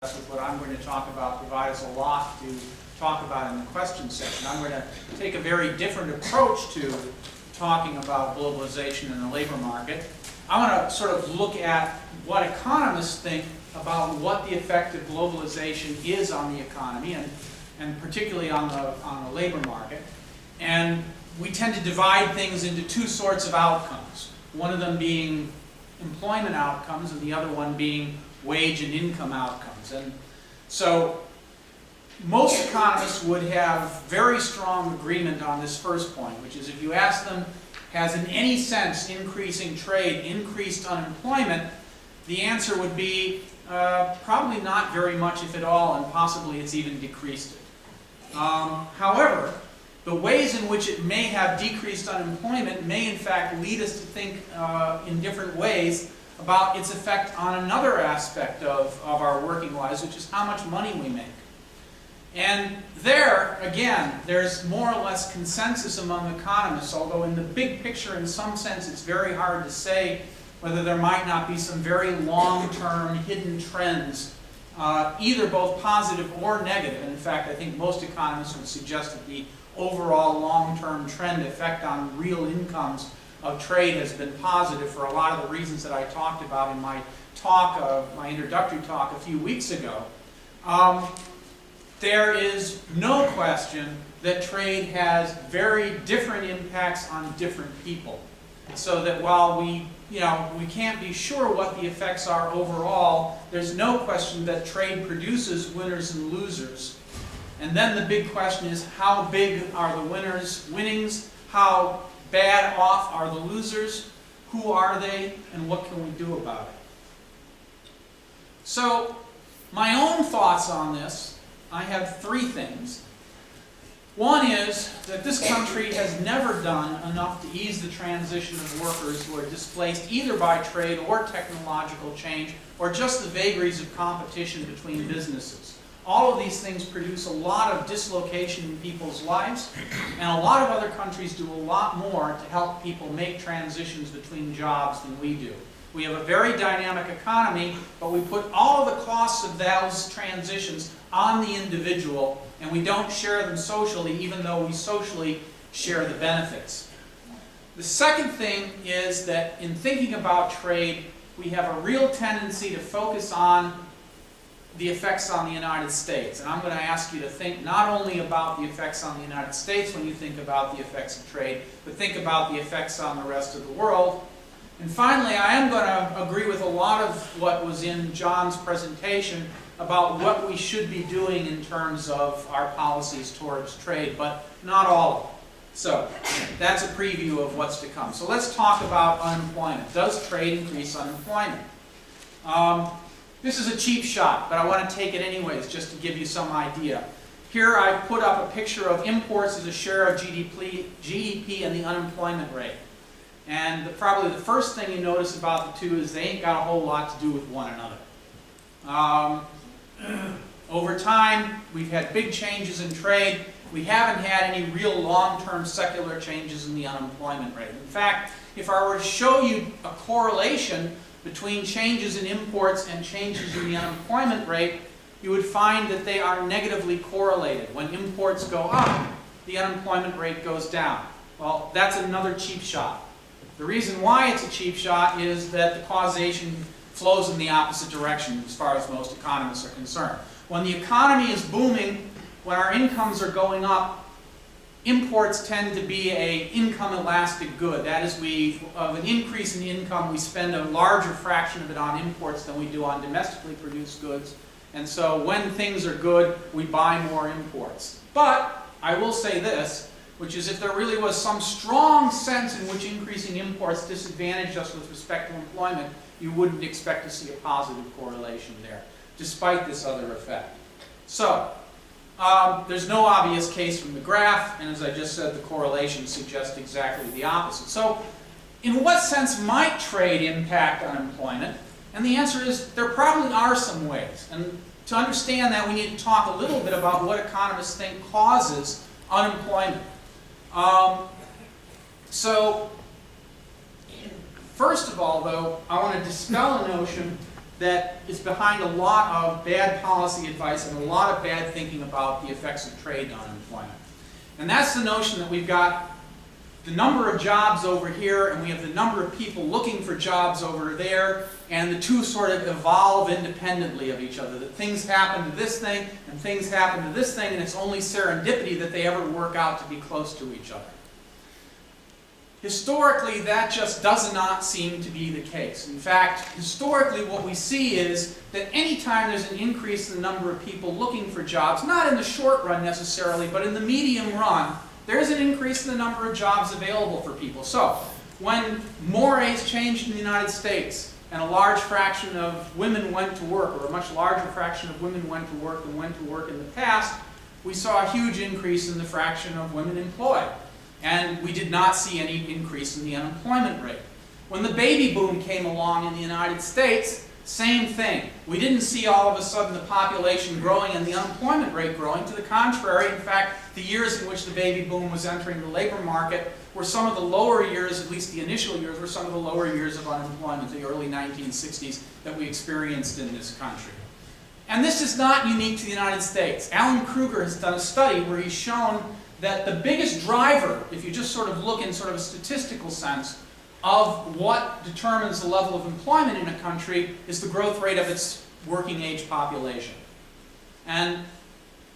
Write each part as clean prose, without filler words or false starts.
with what I'm going to talk about provide us a lot to talk about in the question section. I'm going to take a very different approach to talking about globalization in the labor market. I want to sort of look at what economists think about what the effect of globalization is on the economy and particularly on the labor market. And we tend to divide things into two sorts of outcomes. One of them being employment outcomes and the other one being wage and income outcomes. And so most economists would have very strong agreement on this first point, which is if you ask them, has in any sense increasing trade increased unemployment, the answer would be probably not very much, if at all, and possibly it's even decreased it. However, the ways in which it may have decreased unemployment may in fact lead us to think in different ways about its effect on another aspect of our working lives, which is how much money we make. And there, again, there's more or less consensus among economists, although in the big picture, in some sense, it's very hard to say whether there might not be some very long-term hidden trends, either both positive or negative. And in fact, I think most economists would suggest that the overall long-term trend effect on real incomes of trade has been positive for a lot of the reasons that I talked about in my talk, my introductory talk a few weeks ago. There is no question that trade has very different impacts on different people. So that while we can't be sure what the effects are overall, there's no question that trade produces winners and losers. And then the big question is, how big are the winnings? How bad off are the losers? Who are they? And what can we do about it? So, my own thoughts on this, I have three things. One is that this country has never done enough to ease the transition of workers who are displaced either by trade or technological change or just the vagaries of competition between businesses. All of these things produce a lot of dislocation in people's lives, and a lot of other countries do a lot more to help people make transitions between jobs than we do. We have a very dynamic economy, but we put all of the costs of those transitions on the individual, and we don't share them socially, even though we socially share the benefits. The second thing is that in thinking about trade, we have a real tendency to focus on the effects on the United States. And I'm going to ask you to think not only about the effects on the United States when you think about the effects of trade, but think about the effects on the rest of the world. And finally, I am going to agree with a lot of what was in John's presentation about what we should be doing in terms of our policies towards trade, but not all of it. So that's a preview of what's to come. So let's talk about unemployment. Does trade increase unemployment? This is a cheap shot, but I want to take it anyways just to give you some idea. Here I've put up a picture of imports as a share of GDP and the unemployment rate. And probably the first thing you notice about the two is they ain't got a whole lot to do with one another. Over time, we've had big changes in trade. We haven't had any real long-term secular changes in the unemployment rate. In fact, if I were to show you a correlation between changes in imports and changes in the unemployment rate, you would find that they are negatively correlated. When imports go up, the unemployment rate goes down. Well, that's another cheap shot. The reason why it's a cheap shot is that the causation flows in the opposite direction as far as most economists are concerned. When the economy is booming, when our incomes are going up, imports tend to be an income elastic good. That is, of an increase in income, we spend a larger fraction of it on imports than we do on domestically produced goods. And so when things are good, we buy more imports. But I will say this, which is if there really was some strong sense in which increasing imports disadvantaged us with respect to employment, you wouldn't expect to see a positive correlation there, despite this other effect. So, there's no obvious case from the graph, and as I just said, the correlation suggests exactly the opposite. So, in what sense might trade impact unemployment? And the answer is, there probably are some ways. And to understand that, we need to talk a little bit about what economists think causes unemployment. So, first of all, though, I want to dispel a notion that is behind a lot of bad policy advice and a lot of bad thinking about the effects of trade on employment. And that's the notion that we've got the number of jobs over here and we have the number of people looking for jobs over there, and the two sort of evolve independently of each other. That things happen to this thing and things happen to this thing, and it's only serendipity that they ever work out to be close to each other. Historically, that just does not seem to be the case. In fact, historically what we see is that anytime there's an increase in the number of people looking for jobs, not in the short run necessarily, but in the medium run, there's an increase in the number of jobs available for people. So, when mores changed in the United States and a large fraction of women went to work, or a much larger fraction of women went to work than went to work in the past, we saw a huge increase in the fraction of women employed. And we did not see any increase in the unemployment rate. When the baby boom came along in the United States, same thing. We didn't see all of a sudden the population growing and the unemployment rate growing. To the contrary, in fact, the years in which the baby boom was entering the labor market were some of the lower years, at least the initial years, were some of the lower years of unemployment, the early 1960s, that we experienced in this country. And this is not unique to the United States. Alan Kruger has done a study where he's shown that the biggest driver, if you just sort of look in sort of a statistical sense, of what determines the level of employment in a country is the growth rate of its working age population. And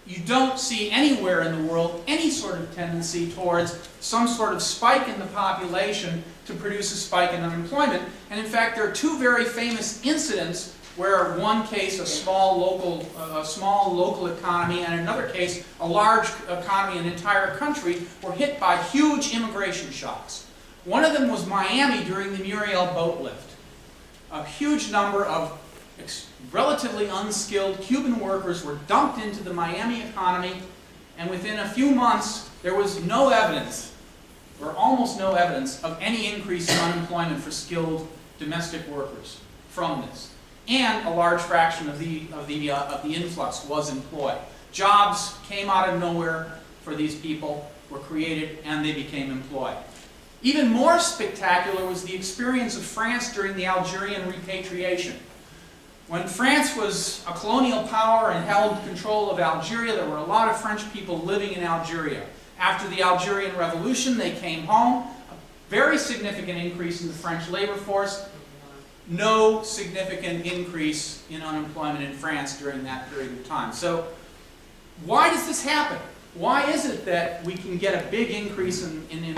you don't see anywhere in the world any sort of tendency towards some sort of spike in the population to produce a spike in unemployment. And in fact, there are two very famous incidents where one case, a small local economy, and in another case, a large economy, an entire country, were hit by huge immigration shocks. One of them was Miami during the Muriel boat lift. A huge number of relatively unskilled Cuban workers were dumped into the Miami economy, and within a few months, there was no evidence, or almost no evidence, of any increase in unemployment for skilled domestic workers from this. And a large fraction of the influx was employed. Jobs came out of nowhere for these people, were created, and they became employed. Even more spectacular was the experience of France during the Algerian Repatriation. When France was a colonial power and held control of Algeria, there were a lot of French people living in Algeria. After the Algerian Revolution, they came home. A very significant increase in the French labor force. No significant increase in unemployment in France during that period of time. So, why does this happen? Why is it that we can get a big increase in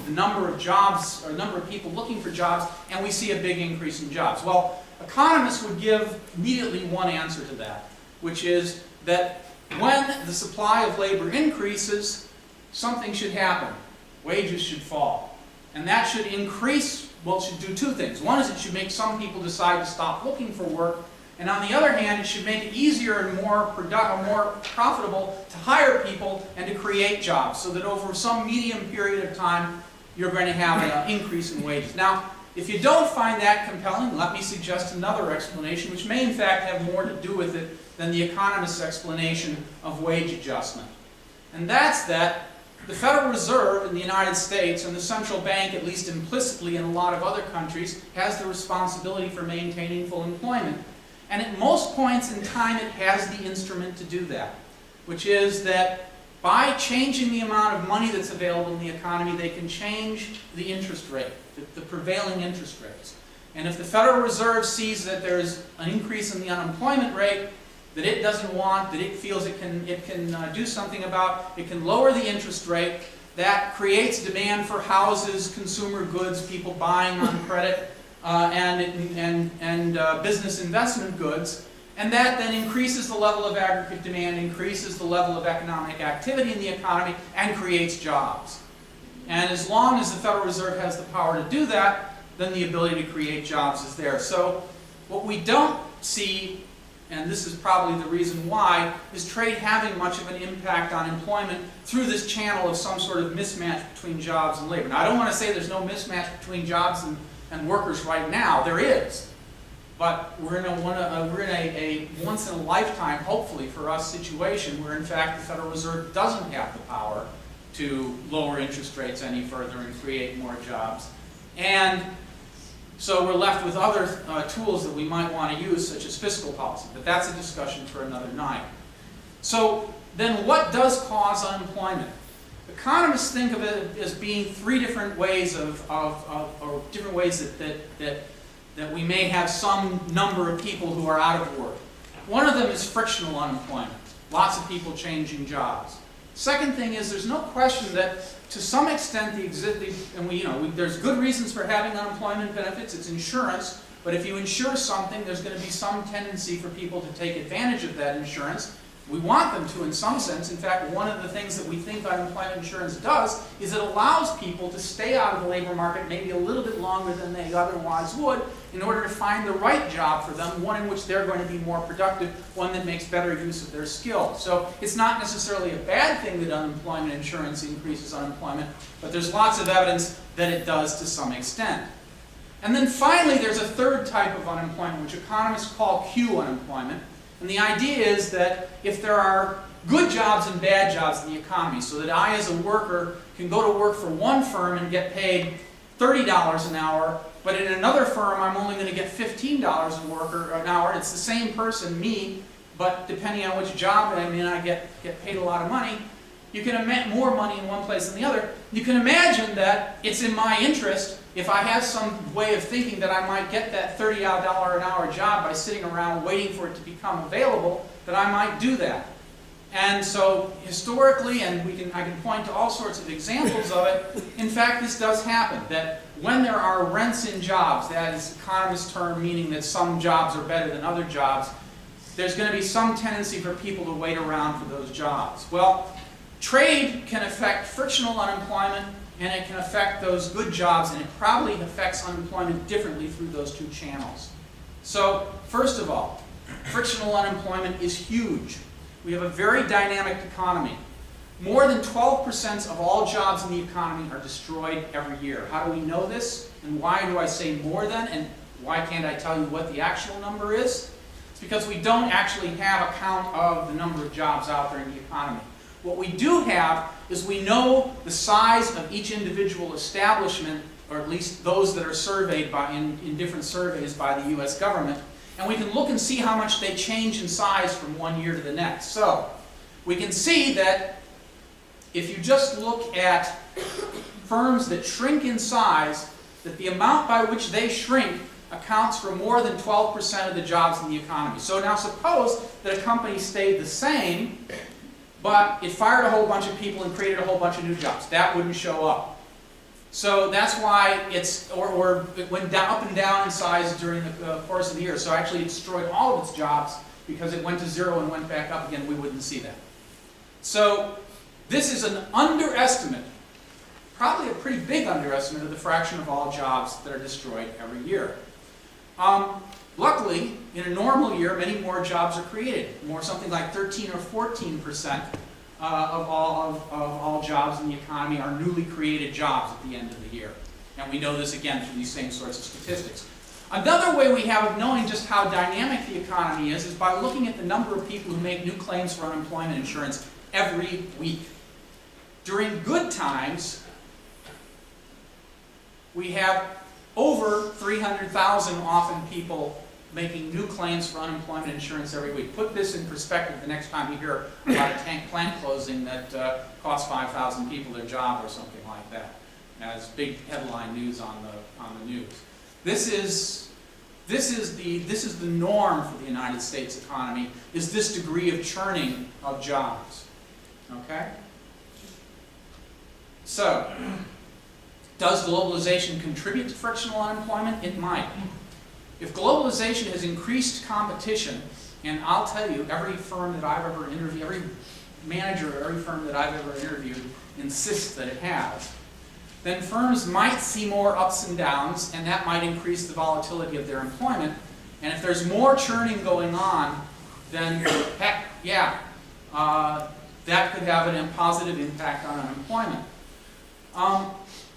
the number of jobs, or number of people looking for jobs, and we see a big increase in jobs? Well, economists would give immediately one answer to that, which is that when the supply of labor increases, something should happen. Wages should fall. And that should increase, well, it should do two things. One is it should make some people decide to stop looking for work, and on the other hand, it should make it easier and more profitable to hire people and to create jobs, so that over some medium period of time, you're going to have an increase in wages. Now, if you don't find that compelling, let me suggest another explanation, which may in fact have more to do with it than the economist's explanation of wage adjustment. And that's that the Federal Reserve in the United States, and the central bank, at least implicitly in a lot of other countries, has the responsibility for maintaining full employment. And at most points in time, it has the instrument to do that, which is that by changing the amount of money that's available in the economy, they can change the interest rate, the prevailing interest rates. And if the Federal Reserve sees that there's an increase in the unemployment rate that it doesn't want, that it feels it can do something about, it can lower the interest rate. That creates demand for houses, consumer goods, people buying on credit, and business investment goods. And that then increases the level of aggregate demand, increases the level of economic activity in the economy, and creates jobs. And as long as the Federal Reserve has the power to do that, then the ability to create jobs is there. So what we don't see, and this is probably the reason why, is trade having much of an impact on employment through this channel of some sort of mismatch between jobs and labor. Now, I don't want to say there's no mismatch between jobs and workers right now. There is. But we're in a once-in-a-lifetime, hopefully for us, situation where, in fact, the Federal Reserve doesn't have the power to lower interest rates any further and create more jobs. And So we're left with other tools that we might want to use, such as fiscal policy, but that's a discussion for another night. So then what does cause unemployment? Economists think of it as being three different ways or different ways that we may have some number of people who are out of work. One of them is frictional unemployment. Lots of people changing jobs. Second thing is there's no question that to some extent there's good reasons for having unemployment benefits. It's insurance, but if you insure something, there's going to be some tendency for people to take advantage of that insurance. We want them to in some sense. In fact, one of the things that we think unemployment insurance does is it allows people to stay out of the labor market maybe a little bit longer than they otherwise would in order to find the right job for them, one in which they're going to be more productive, one that makes better use of their skills. So it's not necessarily a bad thing that unemployment insurance increases unemployment, but there's lots of evidence that it does to some extent. And then finally, there's a third type of unemployment, which economists call Q unemployment. And the idea is that if there are good jobs and bad jobs in the economy, so that I as a worker can go to work for one firm and get paid $30 an hour, but in another firm I'm only going to get $15 an hour. It's the same person, me, but depending on which job I'm in, I get paid a lot of money. You can imagine more money in one place than the other. You can imagine that it's in my interest, if I have some way of thinking that I might get that $30 an hour job by sitting around waiting for it to become available, that I might do that. And so historically, and I can point to all sorts of examples of it, in fact this does happen, that when there are rents in jobs, that is economist term meaning that some jobs are better than other jobs, there's going to be some tendency for people to wait around for those jobs. Well, trade can affect frictional unemployment, and it can affect those good jobs, and it probably affects unemployment differently through those two channels. So, first of all, frictional unemployment is huge. We have a very dynamic economy. More than 12% of all jobs in the economy are destroyed every year. How do we know this? And why do I say more than? And why can't I tell you what the actual number is? It's because we don't actually have a count of the number of jobs out there in the economy. What we do have is we know the size of each individual establishment, or at least those that are surveyed in different surveys by the U.S. government, and we can look and see how much they change in size from one year to the next. So, we can see that if you just look at firms that shrink in size, that the amount by which they shrink accounts for more than 12% of the jobs in the economy. So now suppose that a company stayed the same, but it fired a whole bunch of people and created a whole bunch of new jobs. That wouldn't show up. So that's why or it went up and down in size during the course of the year. So actually it destroyed all of its jobs because it went to zero and went back up again. We wouldn't see that. So this is an underestimate, probably a pretty big underestimate of the fraction of all jobs that are destroyed every year. Luckily, in a normal year, many more jobs are created. Something like 13 or 14% of all jobs in the economy are newly created jobs at the end of the year. And we know this again through these same sorts of statistics. Another way we have of knowing just how dynamic the economy is by looking at the number of people who make new claims for unemployment insurance every week. During good times, we have over 300,000 often people making new claims for unemployment insurance every week. Put this in perspective the next time you hear about a plant closing that cost 5,000 people their job or something like that. As big headline news on the news. This is the norm for the United States economy, is this degree of churning of jobs. Okay? So, does globalization contribute to frictional unemployment? It might. If globalization has increased competition, and I'll tell you, every firm that I've ever interviewed, every manager of every firm that I've ever interviewed insists that it has, then firms might see more ups and downs, and that might increase the volatility of their employment. And if there's more churning going on, then heck, yeah, that could have a positive impact on unemployment.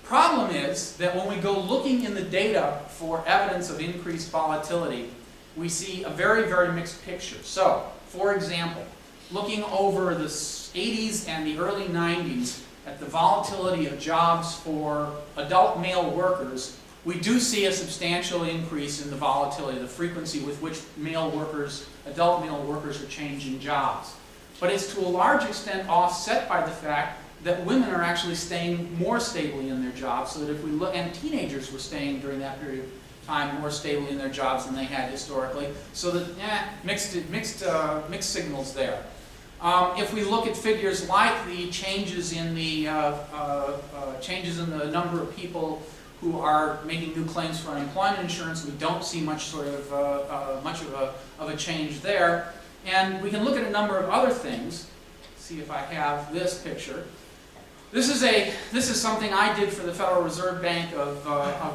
Problem is that when we go looking in the data for evidence of increased volatility, we see a very, very mixed picture. So, for example, looking over the 80s and the early 90s at the volatility of jobs for adult male workers we do see a substantial increase in the volatility, the frequency with which male workers, adult male workers, are changing jobs. But it's to a large extent offset by the fact that women are actually staying more stably in their jobs, so that if we look, and teenagers were staying during that period of time more stably in their jobs than they had historically, so that mixed signals there. If we look at figures like the changes in the number of people who are making new claims for unemployment insurance, we don't see much of a change there. And we can look at a number of other things. See if I have this picture. This is something I did for the Federal Reserve Bank of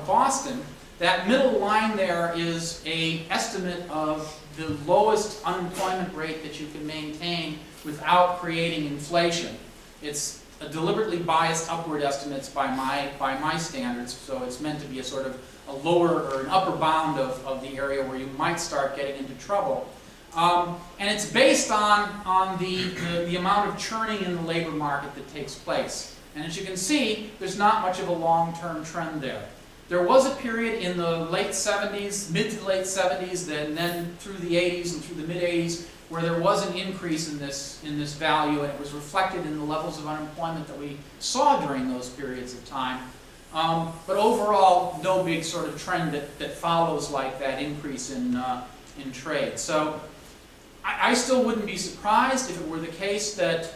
Boston. That middle line there is an estimate of the lowest unemployment rate that you can maintain without creating inflation. It's a deliberately biased upward estimates by my standards, so it's meant to be a sort of a lower or an upper bound of the area where you might start getting into trouble. And it's based on the amount of churning in the labor market that takes place. And as you can see, there's not much of a long-term trend there. There was a period in the late 70s, mid to late 70s, and then through the 80s and through the mid-80s, where there was an increase in this value, and it was reflected in the levels of unemployment that we saw during those periods of time. But overall, no big sort of trend that follows like that increase in trade. So I still wouldn't be surprised if it were the case that,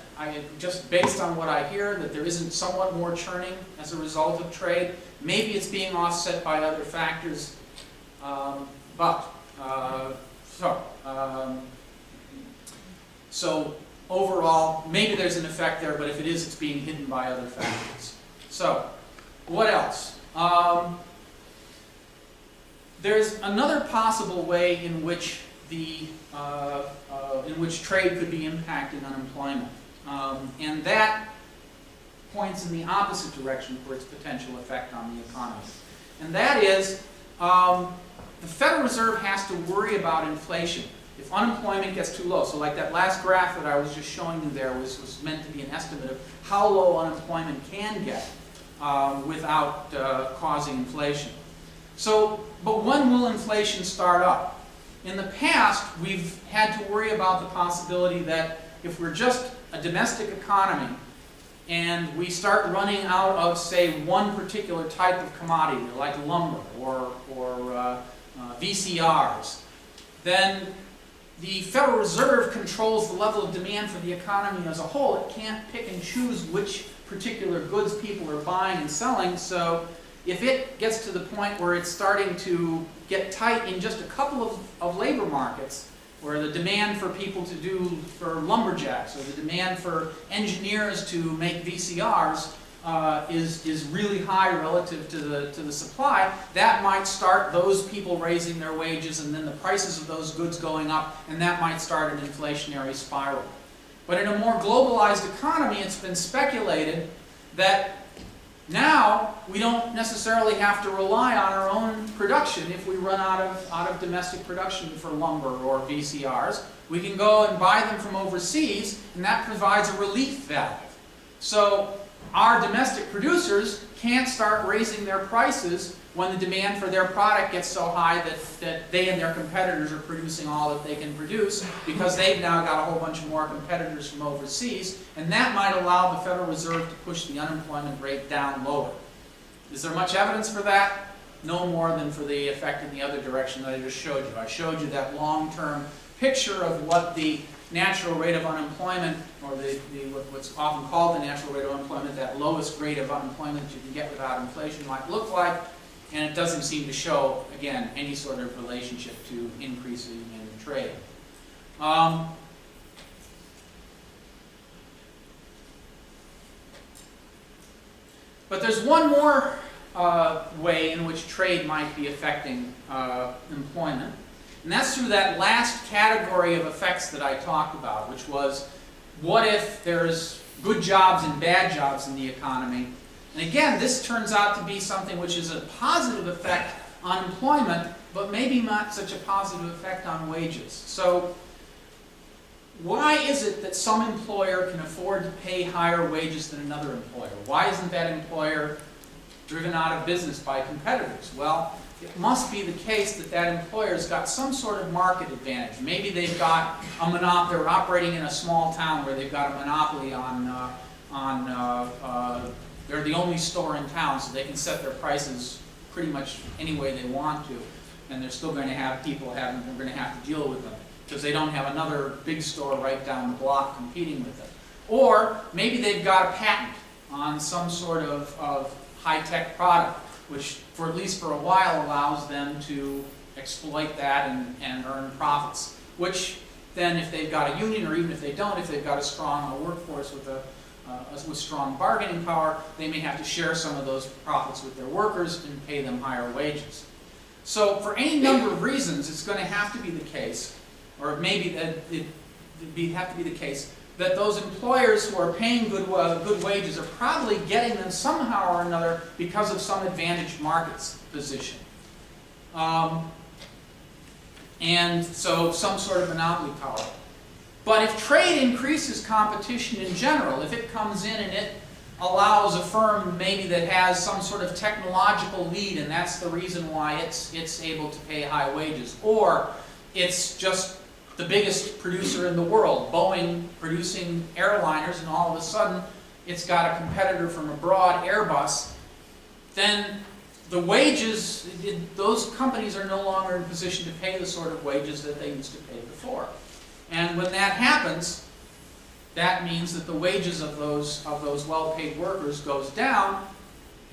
just based on what I hear, that there isn't somewhat more churning as a result of trade. Maybe it's being offset by other factors, so overall, maybe there's an effect there, but if it is, it's being hidden by other factors. So, what else? There's another possible way in which trade could be impacting unemployment, and that points in the opposite direction for its potential effect on the economy. And that is, the Federal Reserve has to worry about inflation. If unemployment gets too low, so like that last graph that I was just showing you there was meant to be an estimate of how low unemployment can get without causing inflation. So, but when will inflation start up? In the past, we've had to worry about the possibility that if we're just a domestic economy and we start running out of, say, one particular type of commodity, like lumber or VCRs, then the Federal Reserve controls the level of demand for the economy as a whole. It can't pick and choose which particular goods people are buying and selling, so if it gets to the point where it's starting to get tight in just a couple of labor markets, where the demand for people to do, for lumberjacks, or the demand for engineers to make VCRs is really high relative to the supply, that might start those people raising their wages and then the prices of those goods going up, and that might start an inflationary spiral. But in a more globalized economy, it's been speculated that now we don't necessarily have to rely on our own production if we run out of domestic production for lumber or VCRs. We can go and buy them from overseas, and that provides a relief valve. So our domestic producers can't start raising their prices when the demand for their product gets so high that they and their competitors are producing all that they can produce, because they've now got a whole bunch of more competitors from overseas, and that might allow the Federal Reserve to push the unemployment rate down lower. Is there much evidence for that? No more than for the effect in the other direction that I just showed you. I showed you that long-term picture of what the natural rate of unemployment, or what's often called the natural rate of unemployment, that lowest rate of unemployment you can get without inflation, might look like. And it doesn't seem to show, again, any sort of relationship to increasing in trade. But there's one more way in which trade might be affecting employment. And that's through that last category of effects that I talked about, which was, what if there's good jobs and bad jobs in the economy? And again, this turns out to be something which is a positive effect on employment, but maybe not such a positive effect on wages. So why is it that some employer can afford to pay higher wages than another employer? Why isn't that employer driven out of business by competitors. Well, it must be the case that that employer's got some sort of market advantage. Maybe they've got a monopoly, they're operating in a small town where they've got a monopoly they're the only store in town, so they can set their prices pretty much any way they want to. And they're still going to have people they're going to have to deal with them because they don't have another big store right down the block competing with them. Or maybe they've got a patent on some sort of high-tech product, which for at least for a while allows them to exploit that and earn profits. Which then, if they've got a union, or even if they don't, if they've got a strong workforce with strong bargaining power, they may have to share some of those profits with their workers and pay them higher wages. So for any number of reasons, it's going to have to be the case, or maybe have to be the case, that those employers who are paying good wages are probably getting them somehow or another because of some advantaged markets position. And so some sort of monopoly power. But if trade increases competition in general, if it comes in and it allows a firm maybe that has some sort of technological lead, and that's the reason why it's able to pay high wages, or it's just the biggest producer in the world, Boeing producing airliners, and all of a sudden it's got a competitor from abroad, Airbus, then the wages, those companies are no longer in position to pay the sort of wages that they used to pay before. And when that happens, that means that the wages of those well-paid workers goes down.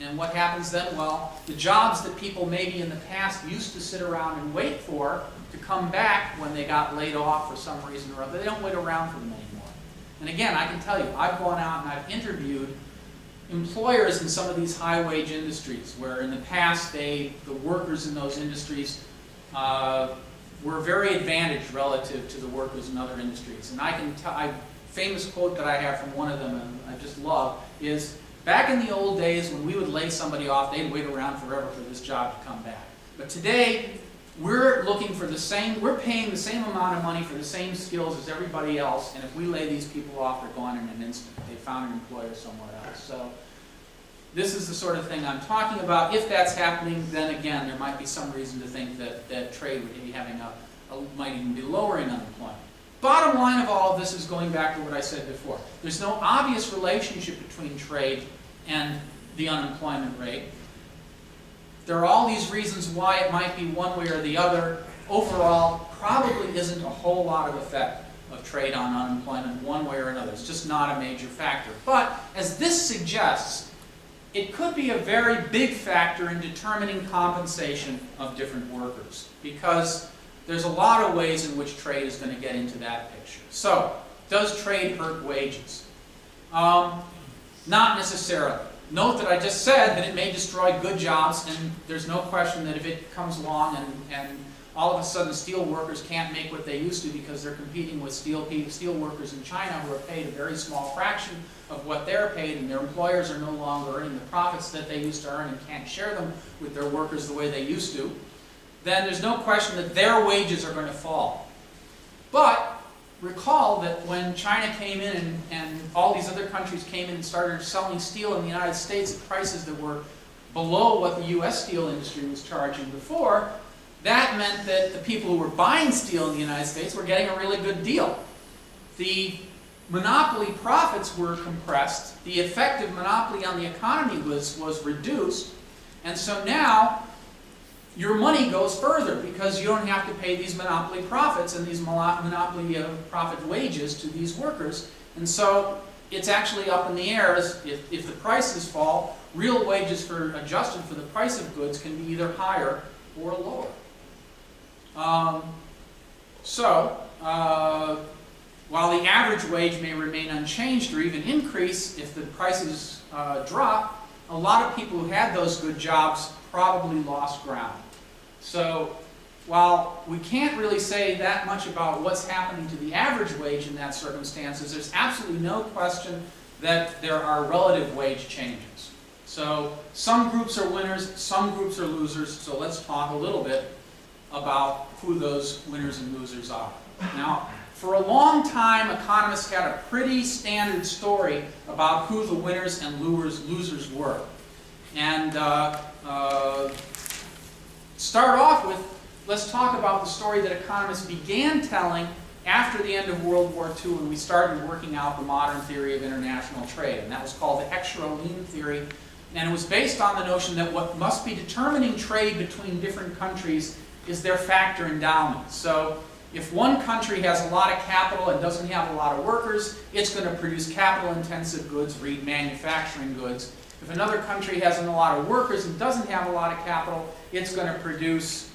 And what happens then? Well, the jobs that people maybe in the past used to sit around and wait for to come back when they got laid off for some reason or other, they don't wait around for them anymore. And again, I can tell you, I've gone out and I've interviewed employers in some of these high-wage industries where in the past the workers in those industries were very advantaged relative to the workers in other industries. And I can tell, famous quote that I have from one of them, and I just love, is, back in the old days when we would lay somebody off, they'd wait around forever for this job to come back. But today, we're looking for we're paying the same amount of money for the same skills as everybody else, and if we lay these people off, they're gone in an instant. They found an employer somewhere else. So this is the sort of thing I'm talking about. If that's happening, then again, there might be some reason to think that trade would be having might even be lowering unemployment. Bottom line of all of this is going back to what I said before. There's no obvious relationship between trade and the unemployment rate. There are all these reasons why it might be one way or the other. Overall, probably isn't a whole lot of effect of trade on unemployment one way or another. It's just not a major factor. But as this suggests, it could be a very big factor in determining compensation of different workers, because there's a lot of ways in which trade is going to get into that picture. So, does trade hurt wages? Not necessarily. Note that I just said that it may destroy good jobs, and there's no question that if it comes along and all of a sudden steel workers can't make what they used to because they're competing with steel workers in China who are paid a very small fraction of what they're paid, and their employers are no longer earning the profits that they used to earn and can't share them with their workers the way they used to, then there's no question that their wages are going to fall. But recall that when China came in and all these other countries came in and started selling steel in the United States at prices that were below what the U.S. steel industry was charging before, that meant that the people who were buying steel in the United States were getting a really good deal. The monopoly profits were compressed, the effective monopoly on the economy was reduced, and so now your money goes further because you don't have to pay these monopoly profits and these monopoly profit wages to these workers. And so it's actually up in the air. If the prices fall, real wages adjusted for the price of goods can be either higher or lower. While the average wage may remain unchanged or even increase if the prices drop, a lot of people who had those good jobs probably lost ground. So while we can't really say that much about what's happening to the average wage in that circumstances, there's absolutely no question that there are relative wage changes. So some groups are winners, some groups are losers, so let's talk a little bit about who those winners and losers are. Now, for a long time, economists had a pretty standard story about who the winners and losers were. And start off with, let's talk about the story that economists began telling after the end of World War II when we started working out the modern theory of international trade. And that was called the Heckscher-Ohlin theory. And it was based on the notion that what must be determining trade between different countries is their factor endowment. So if one country has a lot of capital and doesn't have a lot of workers, it's going to produce capital-intensive goods, read manufacturing goods. If another country has a lot of workers and doesn't have a lot of capital, it's going to produce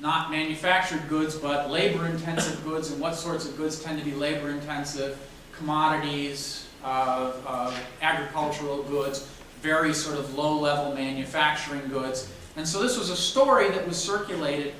not manufactured goods, but labor-intensive goods. And what sorts of goods tend to be labor-intensive? Commodities, agricultural goods, very sort of low-level manufacturing goods. And so this was a story that was circulated